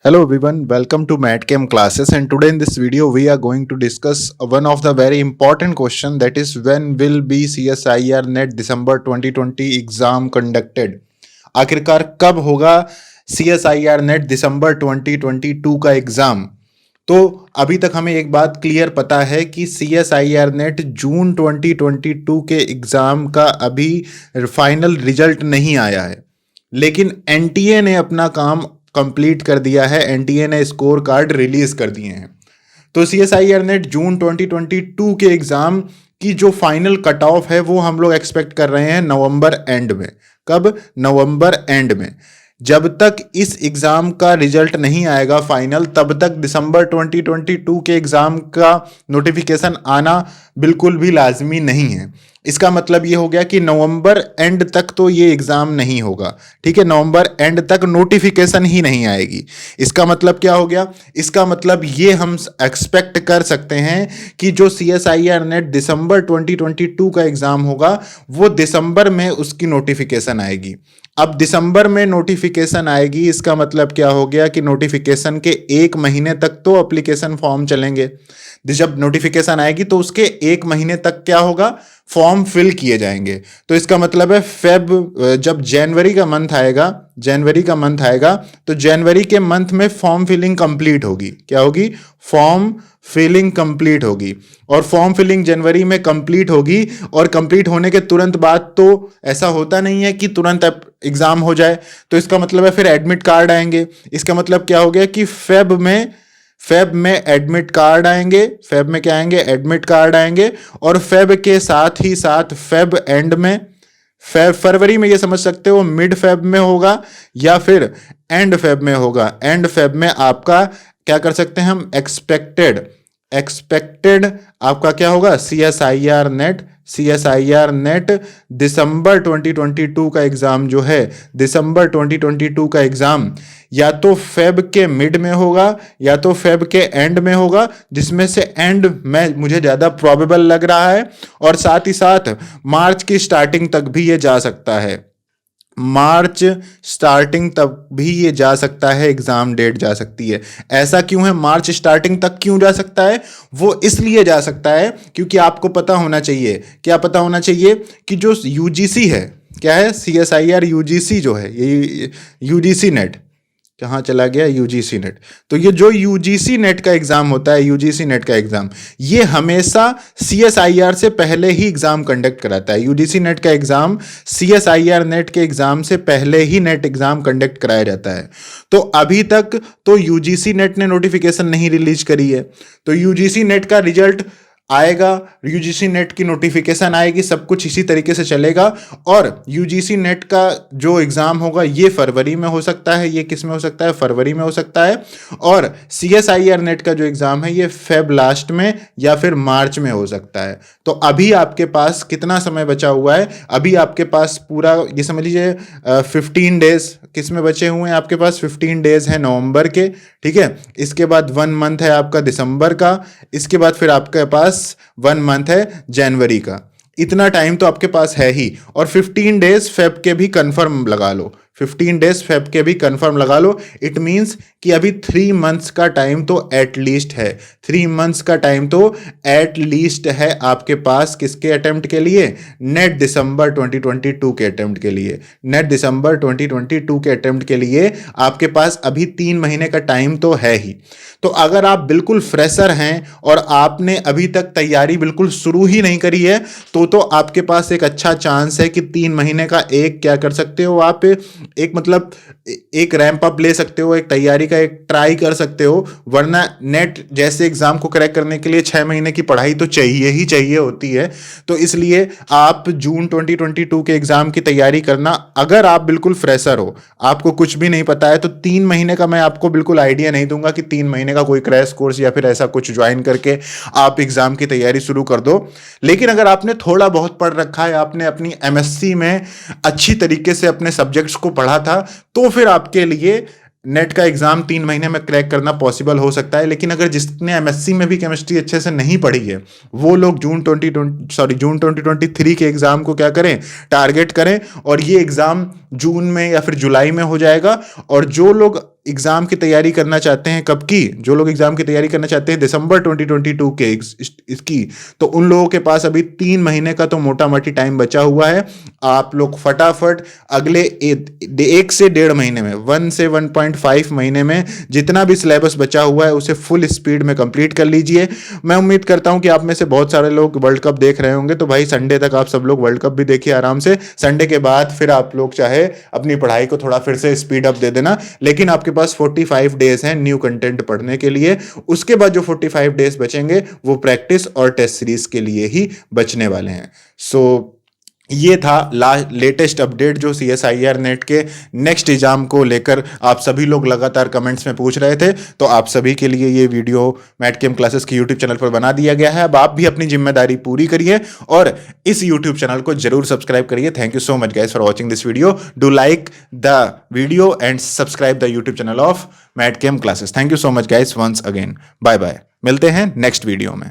Hello everyone, welcome to MatCam classes, and today in this video we are going to discuss one of the very important question, that is when will be CSIR NET December 2020 exam conducted। आखिरकार कब होगा CSIR NET दिसंबर 2022 का exam. तो अभी तक हमें एक बात क्लियर पता है कि CSIR NET जून 2022 के एग्जाम का अभी फाइनल रिजल्ट नहीं आया है, लेकिन एनटीए ने अपना काम कंप्लीट कर दिया है। एनटीए ने स्कोर कार्ड रिलीज कर दिए हैं। तो CSIR NET जून 2022 के एग्जाम की जो फाइनल कट ऑफ है वो हम लोग एक्सपेक्ट कर रहे हैं नवंबर एंड में। कब? नवंबर एंड में। जब तक इस एग्जाम का रिजल्ट नहीं आएगा फाइनल, तब तक दिसंबर 2022 के एग्जाम का नोटिफिकेशन आना बिल्कुल भी लाजमी नहीं है। इसका मतलब ये हो गया कि नवंबर एंड तक तो ये एग्जाम नहीं होगा। ठीक है, नवंबर एंड तक नोटिफिकेशन ही नहीं आएगी। इसका मतलब क्या हो गया? इसका मतलब ये हम एक्सपेक्ट कर सकते हैं कि जो CSIR NET दिसंबर 2022 का एग्जाम होगा वो दिसंबर में उसकी नोटिफिकेशन आएगी। अब दिसंबर में नोटिफिकेशन आएगी, इसका मतलब क्या हो गया कि नोटिफिकेशन के 1 महीने तक तो एप्लीकेशन फॉर्म चलेंगे। जब नोटिफिकेशन आएगी तो उसके 1 महीने तक क्या होगा? फॉर्म फिल किए जाएंगे। तो इसका मतलब है जब जनवरी का मंथ आएगा तो जनवरी के मंथ में फॉर्म फिलिंग कंप्लीट होगी। क्या होगी? फॉर्म फिलिंग कंप्लीट होगी। और फॉर्म फिलिंग जनवरी में कंप्लीट होगी, और कंप्लीट होने के तुरंत बाद तो ऐसा होता नहीं है कि तुरंत एग्जाम हो जाए। तो इसका मतलब है फिर एडमिट कार्ड आएंगे। इसका मतलब क्या हो गया कि फेब में एडमिट कार्ड आएंगे। फेब में क्या आएंगे? एडमिट कार्ड आएंगे। और फेब के साथ ही साथ फेब एंड में, फरवरी में ये समझ सकते हो मिड फेब में होगा या फिर एंड फेब में होगा। एंड फेब में आपका क्या कर सकते हैं हम? एक्सपेक्टेड आपका क्या होगा? CSIR NET दिसंबर 2022 का एग्जाम जो है, दिसंबर 2022 का एग्जाम या तो फेब के मिड में होगा या तो फेब के एंड में होगा, जिसमें से एंड में मुझे ज़्यादा प्रोबेबल लग रहा है। और साथ ही साथ मार्च की स्टार्टिंग तक भी ये जा सकता है। मार्च स्टार्टिंग तक भी ये जा सकता है, एग्जाम डेट जा सकती है। ऐसा क्यों है? मार्च स्टार्टिंग तक क्यों जा सकता है? वो इसलिए जा सकता है क्योंकि आपको पता होना चाहिए। क्या पता होना चाहिए? कि जो यूजीसी है, क्या है? CSIR UGC जो है, ये यूजीसी नेट कहाँ चला गया? UGC net. तो ये जो यूजीसी नेट का एग्जाम होता है, यूजीसी नेट का एग्जाम, ये हमेशा CSIR से पहले ही एग्जाम कंडक्ट कराता है। यूजीसी नेट का एग्जाम CSIR नेट के एग्जाम से पहले ही नेट एग्जाम कंडक्ट कराया जाता है। तो अभी तक तो यूजीसी नेट ने नोटिफिकेशन नहीं रिलीज करी है। तो यूजीसी नेट का रिजल्ट आएगा, यूजीसी नेट की नोटिफिकेशन आएगी, सब कुछ इसी तरीके से चलेगा। और यूजीसी नेट का जो एग्जाम होगा ये फरवरी में हो सकता है। ये किस में हो सकता है? फरवरी में हो सकता है। और CSIR नेट का जो एग्जाम है ये फेब लास्ट में या फिर मार्च में हो सकता है। तो अभी आपके पास कितना समय बचा हुआ है? अभी आपके पास पूरा ये समझ लीजिए 15 डेज किस में बचे हुए हैं? आपके पास 15 डेज है नवंबर के। ठीक है, इसके बाद 1 मंथ है आपका दिसंबर का, इसके बाद फिर आपके पास 1 मंथ है जनवरी का। इतना टाइम तो आपके पास है ही। और 15 डेज फेब के भी कंफर्म लगा लो, 15 डेज फेब के भी कंफर्म लगा लो। इट मींस कि अभी 3 मंथ्स का टाइम तो एटलीस्ट है। 3 मंथ्स का टाइम तो एटलीस्ट है आपके पास। किसके अटेम्प्ट के लिए? नेट दिसंबर 2022 के अटेम्प्ट के लिए। नेट दिसंबर 2022 के अटेम्प्ट के लिए आपके पास अभी 3 महीने का टाइम तो है ही। तो अगर आप बिल्कुल फ्रेशर हैं और आपने अभी तक तैयारी बिल्कुल शुरू ही नहीं करी है, तो आपके पास एक अच्छा चांस है कि 3 महीने का एक क्या कर सकते हो आप? एक मतलब एक रैंप अप ले सकते हो, एक तैयारी का एक ट्राई कर सकते हो। वरना नेट जैसे एग्जाम को क्रैक करने के लिए 6 महीने की पढ़ाई तो चाहिए ही चाहिए होती है। तो इसलिए आप जून 2022 के एग्जाम की तैयारी करना। अगर आप बिल्कुल फ्रेशर हो, आपको कुछ भी नहीं पता है, तो 3 महीने का मैं आपको बिल्कुल आइडिया नहीं दूंगा कि 3 महीने का कोई क्रैश कोर्स या फिर ऐसा कुछ ज्वाइन करके आप एग्जाम की तैयारी शुरू कर दो। लेकिन अगर आपने थोड़ा बहुत पढ़ रखा है, आपने अपनी MSc में अच्छी तरीके से अपने सब्जेक्ट्स को पढ़ा था, तो फिर आपके लिए नेट का एग्जाम 3 महीने में क्रैक करना पॉसिबल हो सकता है। लेकिन अगर जिसने MSc में भी केमिस्ट्री अच्छे से नहीं पढ़ी है, वो लोग जून 2023 के एग्जाम को क्या करें? टारगेट करें। और ये एग्जाम जून में या फिर जुलाई में हो जाएगा। और जो लोग एग्जाम की तैयारी करना चाहते हैं, कब की, जो लोग एग्जाम की तैयारी करना चाहते हैं दिसंबर 2022 के इसकी, तो उन लोगों के पास अभी 3 महीने का तो मोटा मोटी टाइम बचा हुआ है। आप लोग फटाफट अगले 1 से 1.5 महीने में, 1 से 1.5 महीने में जितना भी सिलेबस बचा हुआ है उसे फुल स्पीड में कंप्लीट कर लीजिए। मैं उम्मीद करता हूं कि आप में से बहुत सारे लोग वर्ल्ड कप देख रहे होंगे, तो भाई संडे तक आप सब लोग वर्ल्ड कप भी देखिए आराम से। संडे के बाद फिर आप लोग चाहे अपनी पढ़ाई को थोड़ा फिर से स्पीड अप दे देना, लेकिन आपके पास 45 डेज हैं न्यू कंटेंट पढ़ने के लिए। उसके बाद जो 45 डेज बचेंगे वो प्रैक्टिस और टेस्ट सीरीज के लिए ही बचने वाले हैं। सो ये था लेटेस्ट अपडेट जो CSIR नेट के नेक्स्ट एग्जाम को लेकर आप सभी लोग लगातार कमेंट्स में पूछ रहे थे, तो आप सभी के लिए ये वीडियो मैथकेम क्लासेस के यूट्यूब चैनल पर बना दिया गया है। अब आप भी अपनी जिम्मेदारी पूरी करिए और इस यूट्यूब चैनल को जरूर सब्सक्राइब करिए। Thank you so much guys for watching this video. Do like the video and subscribe the YouTube channel of MathChem classes. Thank you so much guys once again. Bye bye, मिलते हैं next video में।